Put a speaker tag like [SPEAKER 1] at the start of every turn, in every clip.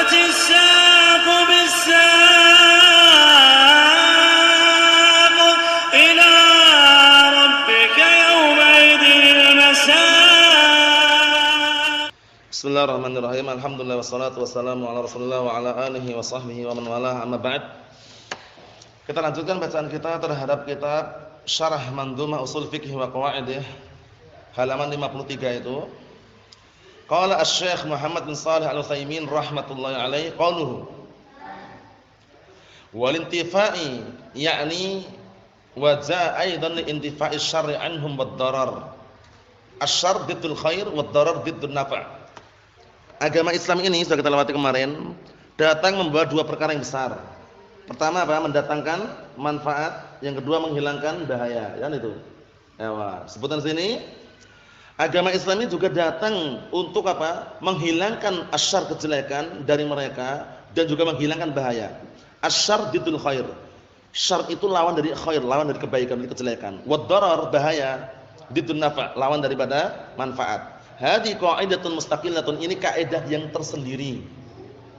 [SPEAKER 1] والتفت الساق بالساق إلى ربك يومئذ المساق.
[SPEAKER 2] Bismillahirrahmanirrahim. Alhamdulillah wassalatu wassalamu ala Rasulillah wa ala alihi wa sahbihi wa man walah, amma ba'd. Kita lanjutkan bacaan kita terhadap kitab Syarah Mandhumah Ushul Fiqh wa Qawaidih, halaman 53 itu. Qala Asy-Syaikh Muhammad bin Shalih Al-Utsaimin rahmatullahi alaihi qauluhu wal intifa'i ya'ni wa ja'a aidan li intifa'i syarri anhum wad darar. Asy-syarr diddul khair wad darar diddun nafa'. Agama Islam ini sudah kita lewati kemarin, datang membawa dua perkara yang besar. Pertama apa? Mendatangkan manfaat, yang kedua menghilangkan bahaya, kan itu. Ewa, sebutan sini agama Islam ini juga datang untuk apa? Menghilangkan asyar, kejelekan dari mereka, dan juga menghilangkan bahaya. Asyar diddul khair. Syar itu lawan dari khair, lawan dari kebaikan, dari kejelekan. Wad darar, bahaya, diddun nafa', lawan daripada manfaat. Hadi qaidatun mustaqillatun, ini kaidah yang tersendiri.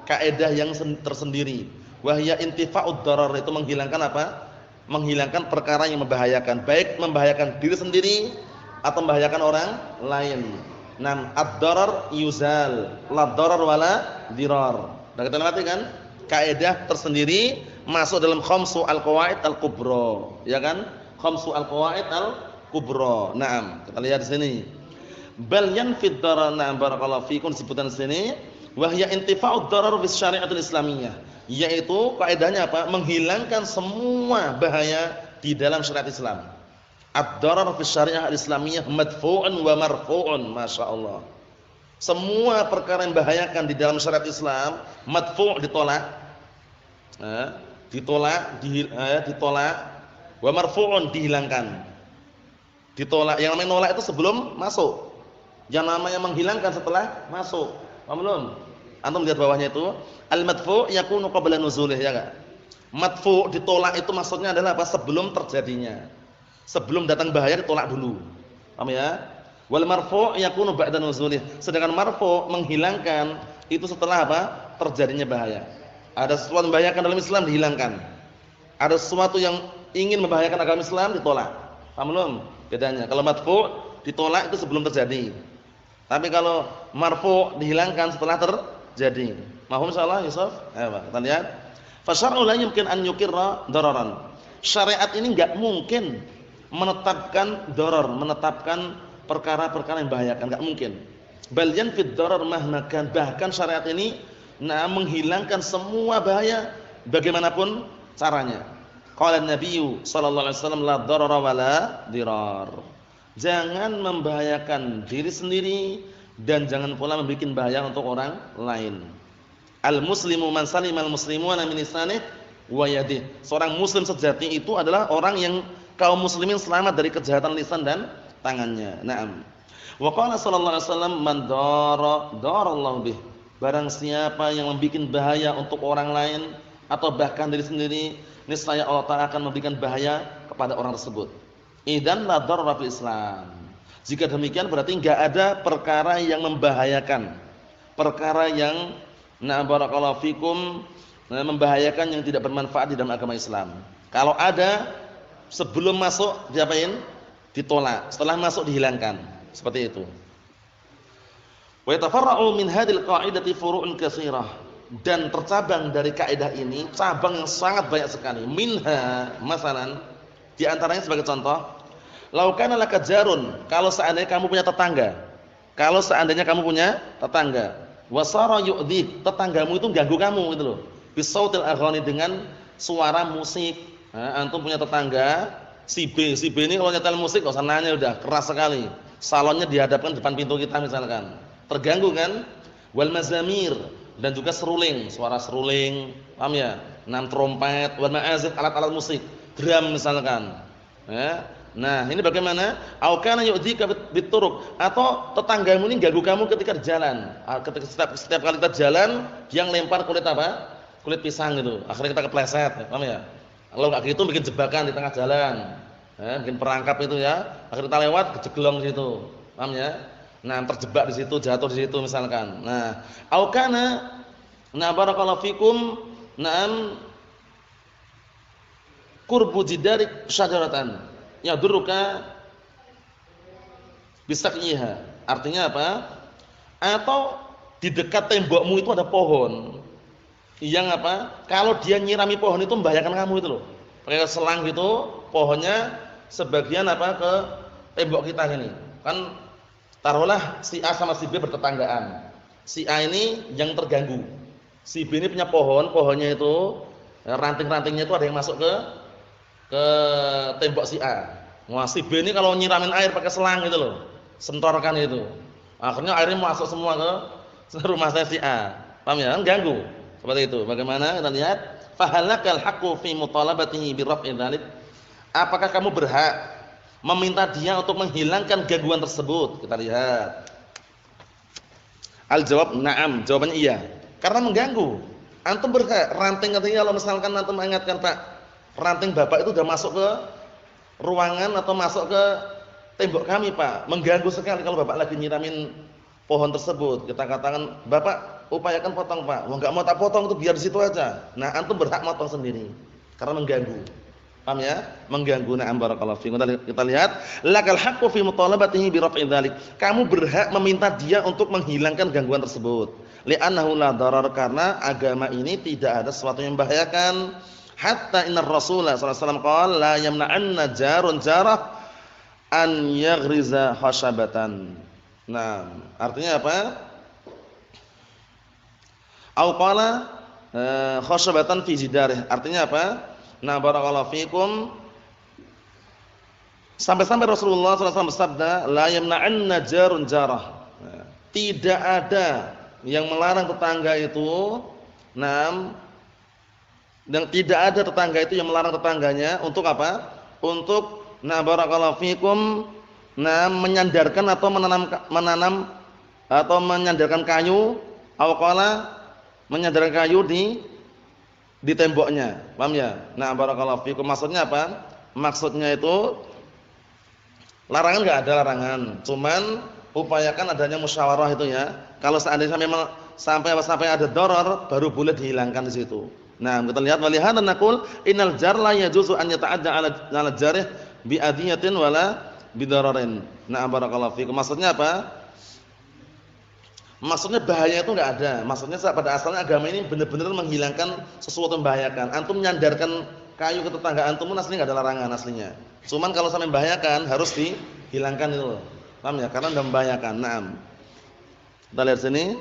[SPEAKER 2] Kaidah yang tersendiri. Wahya intifa'ud darar, itu menghilangkan apa? Menghilangkan perkara yang membahayakan, baik membahayakan diri sendiri atau membahayakan orang lain. Nam ad-darar yuzal, la darar wala dirar. Nah, kita lihat kan? Kaidah tersendiri masuk dalam khamsu al-qawaid al-kubra, ya kan? Khamsu al-qawaid al-kubra. Naam, kita lihat di sini. Bal yanfid darar, na'am barakallahu fikum, sebutan sini wahya intifa'ud darar fi syari'atul islamiyah, yaitu kaidahnya apa? Menghilangkan semua bahaya di dalam syariat Islam. Ad-darar fi syari'ah al-islamiyah madfu'un wa marfu'un, masyaallah. Semua perkara yang membahayakan di dalam syariat Islam, madfu' ditolak. Ditolak, wa marfu'un dihilangkan. Ditolak, yang namanya nolak itu sebelum masuk. Yang namanya menghilangkan setelah masuk. Paham belum? Antum lihat bawahnya itu, al-madfu' yakunu qabla nuzulih, ya enggak? Madfu' ditolak itu maksudnya adalah apa? Sebelum terjadinya. Sebelum datang bahaya ditolak dulu. Paham ya? Wal marfu' yakunu ba'da nuzulih. Sedangkan marfu' menghilangkan itu setelah apa? Terjadinya bahaya. Ada sesuatu yang membahayakan dalam Islam dihilangkan. Ada sesuatu yang ingin membahayakan agama Islam ditolak. Paham belum? Bedanya. Kalau marfu' ditolak itu sebelum terjadi. Tapi kalau marfu' dihilangkan setelah terjadi. Mahum insyaallah Yusuf? Ayo, kita lihat. Fa syar'u la yumkin an yuqirra dararan. Syariat ini enggak mungkin menetapkan darar, menetapkan perkara-perkara yang membahayakan, enggak mungkin. Bal yanfid darar mahma kan, bahkan syariat ini menghilangkan semua bahaya bagaimanapun caranya. Qala an-nabiyyu sallallahu alaihi wasallam la darara wala dirar. Jangan membahayakan diri sendiri dan jangan pula membuat bahaya untuk orang lain. Al-muslimu man salimal muslimuna min lisanihi wa yadihi. Seorang muslim sejati itu adalah orang yang kaum muslimin selamat dari kejahatan lisan dan tangannya. Naam. Wa qala sallallahu alaihi wasallam man darallahu bih. Barang siapa yang membuat bahaya untuk orang lain atau bahkan diri sendiri, niscaya Allah Ta'ala akan memberikan bahaya kepada orang tersebut. Idzan la darara fil Islam. Jika demikian berarti enggak ada perkara yang membahayakan. Perkara yang barakallahu fikum membahayakan yang tidak bermanfaat di dalam agama Islam. Kalau ada sebelum masuk diapain? Ditolak. Setelah masuk dihilangkan. Seperti itu. Wa yatafarra'u min hadhil qa'idati furu'un katsirah. Dan tercabang dari kaidah ini cabang yang sangat banyak sekali. Minha masalan, di antaranya sebagai contoh, lau kana laka jarun, kalau seandainya kamu punya tetangga. Kalau seandainya kamu punya tetangga, wasara yu'dhi, tetanggamu itu ganggu kamu gitu loh. Bisautil aghani, dengan suara musik. Antum punya tetangga si B ini kalau nyetel musik enggak usah nanya, udah keras sekali. Salonnya dihadapkan depan pintu kita misalkan. Terganggu kan? Wal mazamir, dan juga seruling, suara seruling, paham ya? Trompet, wal ma'azif, alat-alat musik, drum misalkan. Nah, ini bagaimana? Au kana yu'dzika bituruq, atau tetanggamu ini ganggu kamu ketika di jalan. Setiap kali kita jalan, dia lempar kulit apa? Kulit pisang gitu. Akhirnya kita kepleset, paham ya? Kalau enggak gitu bikin jebakan di tengah jalan. Bikin perangkap itu ya. Akhirnya kita lewat kejeglong di situ. Paham ya? Nah, terjebak di situ, jatuh di situ misalkan. Nah, au kana Nah, barakallahu fikum. Naam qurbu jidarik syajaratan yadurruka bisaqiha. Artinya apa? Atau di dekat tembokmu itu ada pohon yang apa? Kalau dia nyirami pohon itu membahayakan kamu itu loh. Pakai selang gitu, pohonnya sebagian apa ke tembok kita gini. Kan taruhlah si A sama si B bertetanggaan. Si A ini yang terganggu. Si B ini punya pohon, pohonnya itu ranting-rantingnya itu ada yang masuk ke tembok si A. Wah, si B ini kalau nyiramin air pakai selang gitu loh, sentorkan itu. Akhirnya airnya masuk semua ke rumah saya si A. Paham ya? Ganggu. Seperti itu. Bagaimana? Kita lihat, fahalakal haqqu fi mutalabatihi bi raf'i dzalik. Apakah kamu berhak meminta dia untuk menghilangkan gangguan tersebut? Kita lihat. Al-jawab na'am, jawabannya iya. Karena mengganggu. Antum berhak, ranting katanya kalau misalkan antum mengingatkan, Pak, ranting Bapak itu sudah masuk ke ruangan atau masuk ke tembok kami, Pak. Mengganggu sekali kalau Bapak lagi nyiramin pohon tersebut. Kita katakan, Bapak upayakan potong, Pak. Wah, enggak mau tak potong, itu biar di situ aja. Nah, antum berhak motong sendiri. Karena mengganggu. Paham ya? Mengganggu. Na'am barakallahu fiikum. Kita lihat, lakal haqqu fi mutalabatihi bi raf'i dzalik. Kamu berhak meminta dia untuk menghilangkan gangguan tersebut. Li'annahu la darar, karena agama ini tidak ada sesuatu yang membahayakan. Hatta innar Rasulullah sallallahu alaihi wasallam qala la yamna'anna jarun jarah an yaghriza khashabatan. Nah, artinya apa? Au qala khashabatan fi jidarih. Artinya apa? Nah, barakallahu fikum. Sampai-sampai Rasulullah sallallahu alaihi wasallam bersabda, la yamna'anna jarun jarah. Nah, tidak ada yang melarang tetangga itu, dan tidak ada tetangga itu yang melarang tetangganya untuk apa? Untuk barakallahu fikum, menyandarkan atau menanam atau menyandarkan kayu, awqala menyandarkan kayu di temboknya. Paham ya? Barakallahu fikum, maksudnya apa? Maksudnya itu larangan enggak ada larangan, cuman upayakan adanya musyawarah itu ya. Kalau seandainya memang sampai ada darar, baru boleh dihilangkan di situ. Nah, kita lihat, walihana naqul innal jar la yajuzu an yata'adda 'ala jarih bi adiyatin wala bidararin. Nah, barakallahu fikum. Maksudnya apa? Maksudnya bahaya itu enggak ada. Maksudnya pada asalnya agama ini benar-benar menghilangkan sesuatu yang membahayakan. Antum menyandarkan kayu ke tetangga antum pun aslinya enggak ada larangan aslinya. Cuman kalau sampai membahayakan harus dihilangkan itu loh. Paham ya? Karena sudah membahayakan. Naam. Kita lihat sini.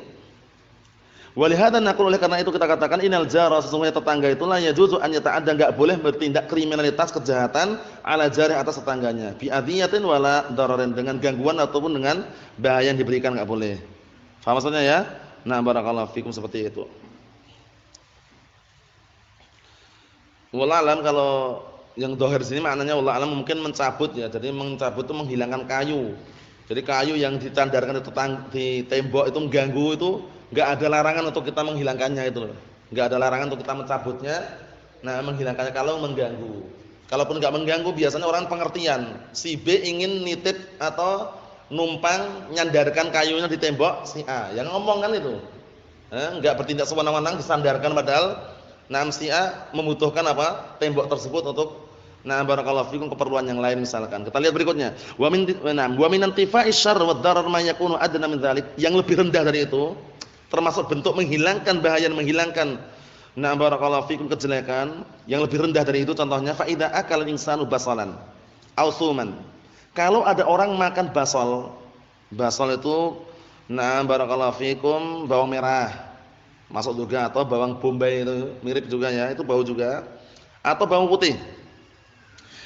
[SPEAKER 2] Walihada naqul, oleh karena itu kita katakan innal jara, sesungguhnya tetangga itu la yajuzu an yata'adda, enggak boleh bertindak kriminalitas kejahatan ala jari atas tetangganya bi adiyatin wala dararin, dengan gangguan ataupun dengan bahaya yang diberikan, enggak boleh. Faham maksudnya ya? Nah, barakallahu fikum, seperti itu. Wallahu alam, kalau yang dhahir sini maknanya wallahu alam mungkin mencabut ya. Jadi mencabut itu menghilangkan kayu. Jadi kayu yang dicandarkan di tembok itu mengganggu, itu enggak ada larangan untuk kita menghilangkannya itu loh. Enggak ada larangan untuk kita mencabutnya, menghilangkannya kalau mengganggu. Kalaupun enggak mengganggu, biasanya orang pengertian. Si B ingin nitip atau numpang nyandarkan kayunya di tembok si A. Yang ngomong kan itu. Enggak bertindak sewenang-wenang disandarkan, padahal si A membutuhkan apa? Tembok tersebut untuk barakallahu fikum keperluan yang lain misalkan. Kita lihat berikutnya. Wa min intifa'ish syarr wa darar ma yakunu adna min dzalik. Yang lebih rendah dari itu, termasuk bentuk menghilangkan bahaya, menghilangkan barakallahu fikum kejelekan yang lebih rendah dari itu, contohnya fa idza akala insanu basalan aw suman. Kalau ada orang makan basal itu barakallahu fikum bawang merah masuk juga, atau bawang bombay itu mirip juga ya, itu bau juga, atau bawang putih.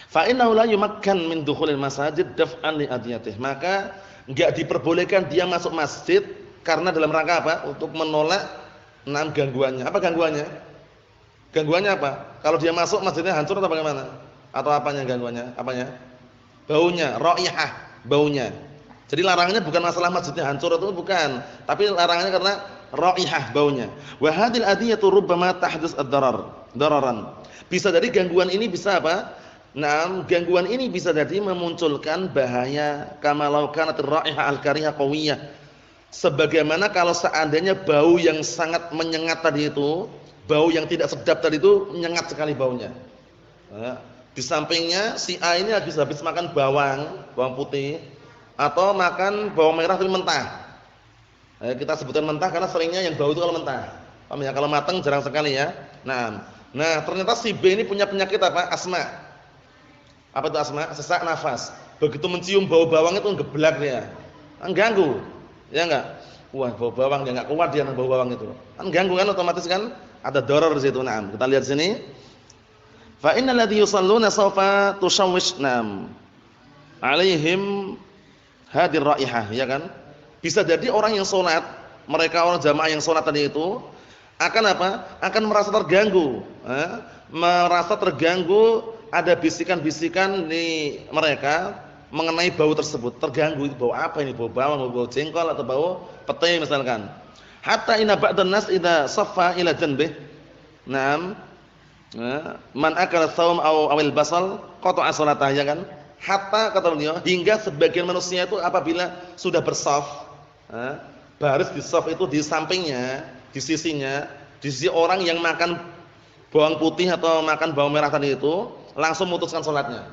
[SPEAKER 2] Fa innahu la yumakkan min dukhulil masajid daf'an li adiyatih. Maka enggak diperbolehkan dia masuk masjid karena dalam rangka apa? Untuk menolak gangguannya. Apa gangguannya? Gangguannya apa? Kalau dia masuk masjidnya hancur atau bagaimana? Atau apanya gangguannya? Apanya? Baunya, raihah, baunya. Jadi larangannya bukan masalah masjidnya hancur itu bukan, tapi larangannya karena raihah, baunya. Wa hadil adiyatu rubbama tahdus ad-dararan. Bisa jadi gangguan ini bisa apa? Gangguan ini bisa jadi memunculkan bahaya, kama law kanat ar-raihah al-karihah qawiyah. Sebagaimana kalau seandainya bau yang sangat menyengat tadi itu, bau yang tidak sedap tadi itu menyengat sekali baunya. Nah, di sampingnya si A ini habis makan bawang putih atau makan bawang merah tapi mentah. Kita sebutkan mentah karena seringnya yang bau itu kalau mentah. Paham ya? Kalau matang jarang sekali ya. Nah, ternyata si B ini punya penyakit apa? Asma. Apa itu asma? Sesak nafas. Begitu mencium bau bawang itu ngeblak dia. Ganggu. Ya enggak? Wah, bau bawang dia enggak kuat dia bau bawang itu. Kan ganggu kan otomatis kan? Ada darar di situ. Nah, kita lihat sini. Fa innal ladzi yusalluna sawfa tushawwish alaihim hadir raihah, ya kan? Bisa jadi orang yang salat, mereka orang jamaah yang salat tadi itu akan apa? Akan merasa terganggu, merasa terganggu, ada bisikan-bisikan di mereka mengenai bau tersebut. Terganggu, itu bau apa ini? Bau bawang, bau jengkol atau bau pete misalkan. Hatta inna ba'dan nas idza saffa ila janbih. Naam. Man akala thawm awil basal qata'a salatah, ya kan? Hatta kata beliau, hingga sebagian manusia itu apabila sudah bersaf, baris di saf itu di sampingnya, di sisinya, di sisi orang yang makan bawang putih atau makan bawang merah tadi itu, langsung memutuskan salatnya.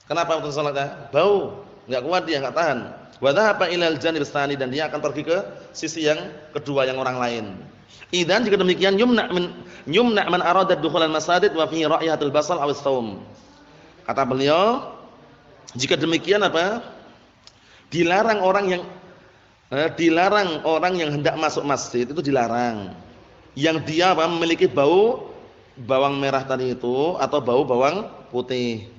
[SPEAKER 2] Kenapa memutuskan salatnya? Bau, enggak kuat dia, enggak tahan. Wa dhahaba ilal janib tsani, dan dia akan pergi ke sisi yang kedua yang orang lain. Idzan jika demikian yumna man arada dukhulal masajid wa fihi ra'ihatul basal aw as-saum. Kata beliau, jika demikian apa? Dilarang orang yang hendak masuk masjid itu dilarang. Yang dia apa? Memiliki bau bawang merah tadi itu atau bau bawang putih.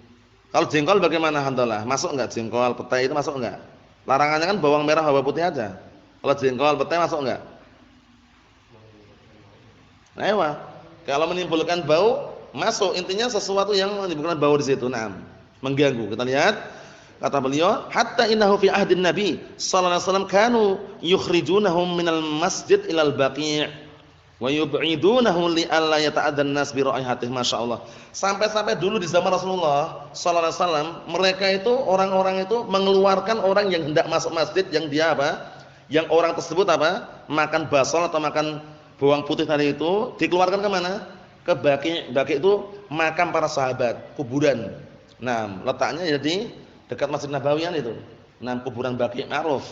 [SPEAKER 2] Kalau jengkol bagaimana handalah? Masuk enggak jengkol, petai itu masuk enggak? Larangannya kan bawang merah, bawang putih aja. Kalau jengkol, petai masuk enggak? Nah, kalau menimbulkan bau, masuk. Intinya sesuatu yang menimbulkan bau di situ, mengganggu. Kita lihat kata beliau, hatta innahu fi ahdin nabi sallallahu alaihi wasallam kanu yukhrijunahum minal masjid ilal baqi' wa yub'idunahu li alla yata'addan nas bi ra'ihatih, masyaallah. Sampai-sampai dulu di zaman Rasulullah sallallahu alaihi wasallam, mereka itu orang-orang itu mengeluarkan orang yang hendak masuk masjid yang dia apa? Yang orang tersebut apa? Makan basal atau makan bawang putih tadi itu dikeluarkan ke mana? Ke Baqi'. Baqi' itu makam para sahabat, kuburan. Letaknya jadi dekat Masjid Nabawiyan itu. Kuburan Baqi' ma'ruf.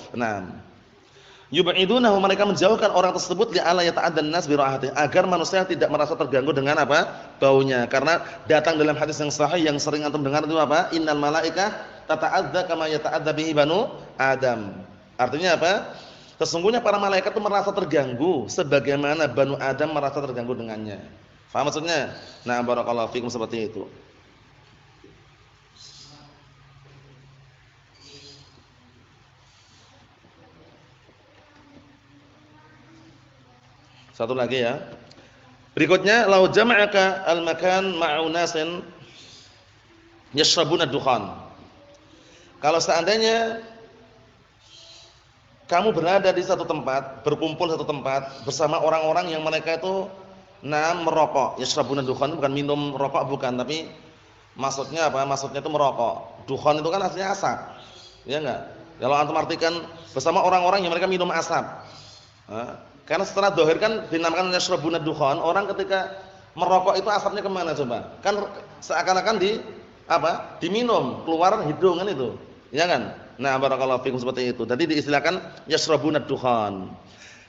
[SPEAKER 2] Yub'idunahu, mereka menjauhkan orang tersebut li alla yata'addan nas bi ra'atihi, agar manusia tidak merasa terganggu dengan apa? Baunya. Karena datang dalam hadis yang sahih yang sering antum dengar itu apa? Innal malaikah tata'adza kama yata'adza bihi banu Adam. Artinya apa? Sesungguhnya para malaikat itu merasa terganggu sebagaimana Banu Adam merasa terganggu dengannya. Faham maksudnya? Barakallahu fikum, seperti itu. Satu lagi ya. Berikutnya, lau jama'aka al-makan ma'unasin yashrabuna dukhan. Kalau seandainya kamu berada di satu tempat, berkumpul satu tempat bersama orang-orang yang mereka itu merokok. Yashrabuna dukhan, bukan minum rokok, bukan, tapi maksudnya apa? Maksudnya itu merokok. Dukhan itu kan aslinya asap. Ya enggak? Kalau antum artikan bersama orang-orang yang mereka minum asap. Karena setelah dohir kan dinamakan yashrabuna dukhan, orang ketika merokok itu asapnya kemana coba? Kan seakan-akan diminum, keluar hidung kan itu. Ya kan? Barakallahu fikum, seperti itu. Tadi diistilahkan yashrabuna dukhan.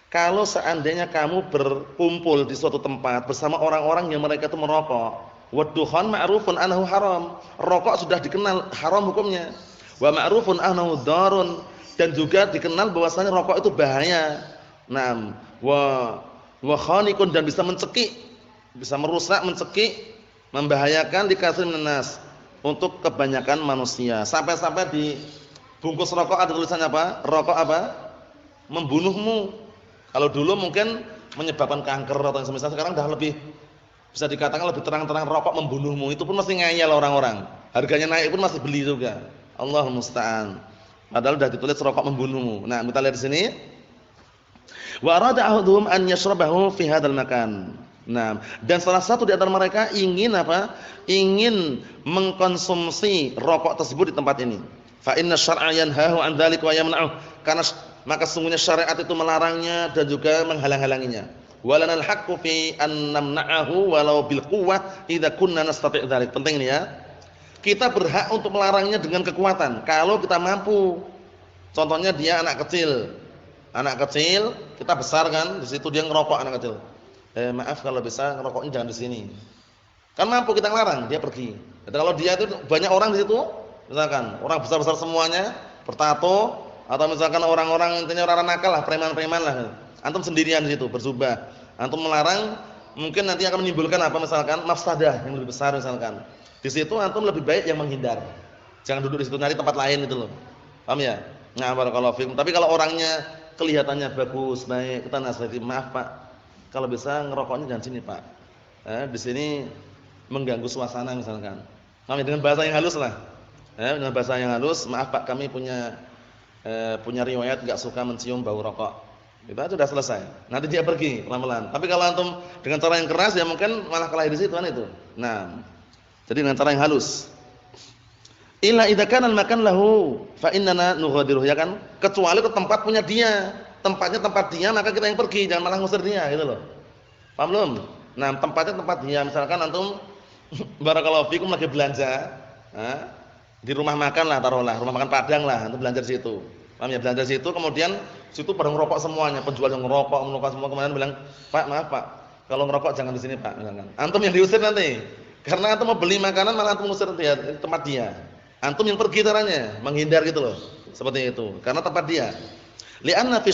[SPEAKER 2] Kalau seandainya kamu berkumpul di suatu tempat bersama orang-orang yang mereka itu merokok, wa dukhan ma'rufun annahu haram. Rokok sudah dikenal haram hukumnya. Wa ma'rufun annahu darun, dan juga dikenal bahwasanya rokok itu bahaya. Wa khaniqun, dan bisa mencekik, bisa merusak, mencekik, membahayakan dikasih menas untuk kebanyakan manusia. Sampai-sampai di bungkus rokok ada tulisannya apa? Rokok apa? Membunuhmu. Kalau dulu mungkin menyebabkan kanker atau yang semisal, sekarang dah lebih bisa dikatakan lebih terang-terang, rokok membunuhmu. Itu pun masih ngeyel orang-orang. Harganya naik pun masih beli juga. Allahu musta'an. Padahal sudah ditulis rokok membunuhmu. Kita lihat di sini. Wa arada ahaduhum an yashrabahu fi hadzal makan. Dan salah satu di antara mereka ingin apa? Ingin mengkonsumsi rokok tersebut di tempat ini. Fa inna syar'a yanhahu an dzalik wa yamna'uh. Karena maka sesungguhnya syariat itu melarangnya dan juga menghalang-halanginya. Walanal haqqu fi an namna'ahu walau bil quwwah idza kunna nastati' dzalik. Penting ini ya. Kita berhak untuk melarangnya dengan kekuatan kalau kita mampu. Contohnya dia anak kecil. Anak kecil, kita besarkan, di situ dia ngerokok anak kecil. Maaf kalau bisa ngerokoknya jangan di sini. Kan mampu kita larang, dia pergi. Jadi kalau dia itu banyak orang di situ, misalkan orang besar-besar semuanya bertato atau misalkan orang-orang intinya orang nakal lah, preman-preman lah. Antum sendirian di situ berzubah. Antum melarang mungkin nanti akan menimbulkan apa misalkan mafsadah yang lebih besar misalkan. Di situ antum lebih baik yang menghindar. Jangan duduk di situ, nyari tempat lain itu loh. Paham ya? Nah, barakallahu fikum. Tapi kalau orangnya kelihatannya bagus, baik, kita nasihati, maaf Pak, kalau bisa ngerokoknya jangan sini Pak. Di sini mengganggu suasana misalkan. Kami dengan bahasa yang halus lah. Dengan bahasa yang halus, maaf Pak, kami punya riwayat enggak suka mencium bau rokok. Itu aja sudah selesai. Nanti dia pergi pelan-pelan. Tapi kalau antum dengan cara yang keras ya mungkin malah kalah di situ kan itu. Nah, jadi dengan cara yang halus. Illa idza kana al-makan lahu fa innana nughadiruhu, ya kan? Kecuali ke tempat punya dia. Tempatnya tempat dia, maka kita yang pergi, jangan malah ngusir dia gitu loh. Paham belum? Nah, tempatnya tempat dia. Misalkan antum barakallahu fikum lagi belanja, di rumah makan lah taruhlah, rumah makan Padang lah, antum belanja di situ. Paham ya? Belanja di situ, kemudian situ pada ngerokok semuanya, penjual yang ngerokok semua, kemudian bilang, "Pak, maaf Pak, kalau ngerokok jangan di sini Pak." Misalkan. Antum yang diusir nanti. Karena antum mau beli makanan malah antum ngusir dia, tempat dia. Antum yang pergi caranya, menghindar gitu loh. Seperti itu. Karena tempat dia. Li'anna fi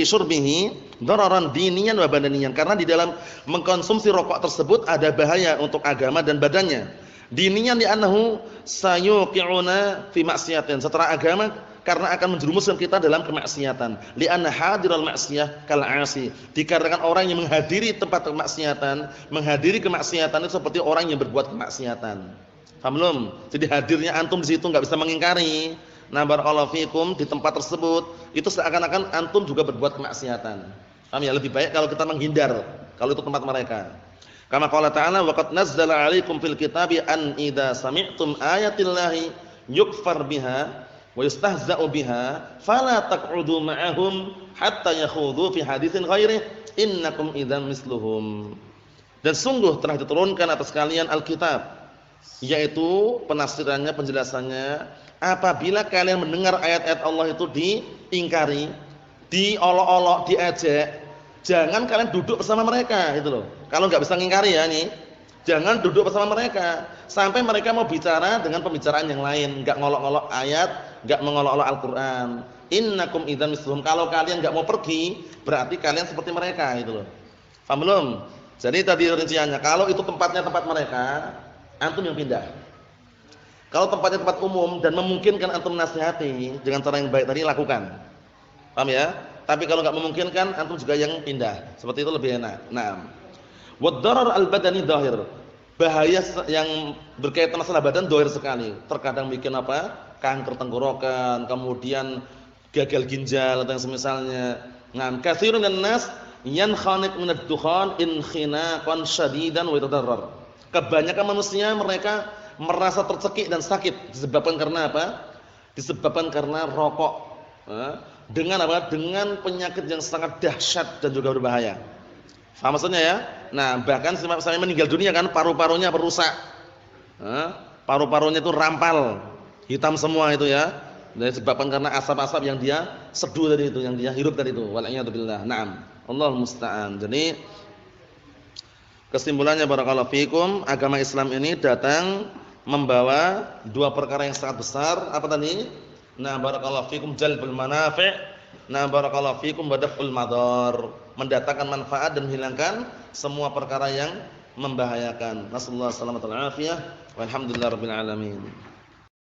[SPEAKER 2] syurbihi dararan diniyan wa badaniyan. Karena di dalam mengkonsumsi rokok tersebut ada bahaya untuk agama dan badannya. Diniyan li'annahu sayuqi'una fi maksiatin. Secara agama karena akan menjerumuskan kita dalam kemaksiatan. Li'anna hadiral maksiyah kal 'asi. Dikarenakan orang yang menghadiri tempat kemaksiatan, menghadiri kemaksiatan itu seperti orang yang berbuat kemaksiatan. Paham belum? Jadi hadirnya antum di situ enggak bisa mengingkari. Nah, barakallahu fikum di tempat tersebut itu seakan-akan antum juga berbuat kemaksiatan. Paham ya? Lebih baik kalau kita menghindar kalau itu tempat mereka. Kama qala ta'ala wa qad nazzala 'alaikum fil kitabi an idza sami'tum ayatillahi yukfar biha wa yustahza'u biha fala taq'udu ma'ahum hatta yakhudhu fi haditsin ghairihi innakum idzan misluhum. Dan sungguh telah diturunkan atas kalian Alkitab, yaitu penafsirannya, penjelasannya, apabila kalian mendengar ayat-ayat Allah itu diingkari, diolok-olok, diejek, jangan kalian duduk bersama mereka gitu loh. Kalau enggak bisa ngingkari ya nih, jangan duduk bersama mereka sampai mereka mau bicara dengan pembicaraan yang lain, enggak ngolok-ngolok ayat, enggak mengolok-olok Al-Qur'an. Innakum idzan misluhum. Kalau kalian enggak mau pergi, berarti kalian seperti mereka gitu loh. Paham belum? Jadi tadi rinciannya, kalau itu tempatnya tempat mereka, antum yang pindah. Kalau tempatnya tempat umum dan memungkinkan antum nasihati dengan cara yang baik tadi, lakukan. Paham ya? Tapi kalau enggak memungkinkan, antum juga yang pindah. Seperti itu lebih enak. Naam. Wad-darar al-badani dhahir. Bahaya yang berkaitan masalah badan dhahir sekali. Terkadang bikin apa? Kanker tenggorokan, kemudian gagal ginjal atau yang semisalnya. Naam, katsirun minan nas yankhaniq min ad-dukhan inkhinaqan shadidan wa yatadarrar. Kebanyakan manusia mereka merasa tercekik dan sakit disebabkan karena apa? Disebabkan karena rokok. Dengan apa? Dengan penyakit yang sangat dahsyat dan juga berbahaya. Faham maksudnya ya? Nah, bahkan sampai meninggal dunia kan, paru-parunya rusak. Paru-parunya itu rampal, hitam semua itu ya. Dan disebabkan karena asap-asap yang dia seduh tadi itu, yang dia hirup tadi itu. Wal'iyadzubillah. Naam. Allahul musta'an. Jadi kesimpulannya barakallahu fikum, agama Islam ini datang membawa dua perkara yang sangat besar. Apa tadi? Nah, barakallahu fikum jalbul manafi'. Nah, barakallahu fikum badaful madar. Mendatangkan manfaat dan menghilangkan semua perkara yang membahayakan. Nasallahu alaihi wasallam. Walhamdulillahirabbil alamin.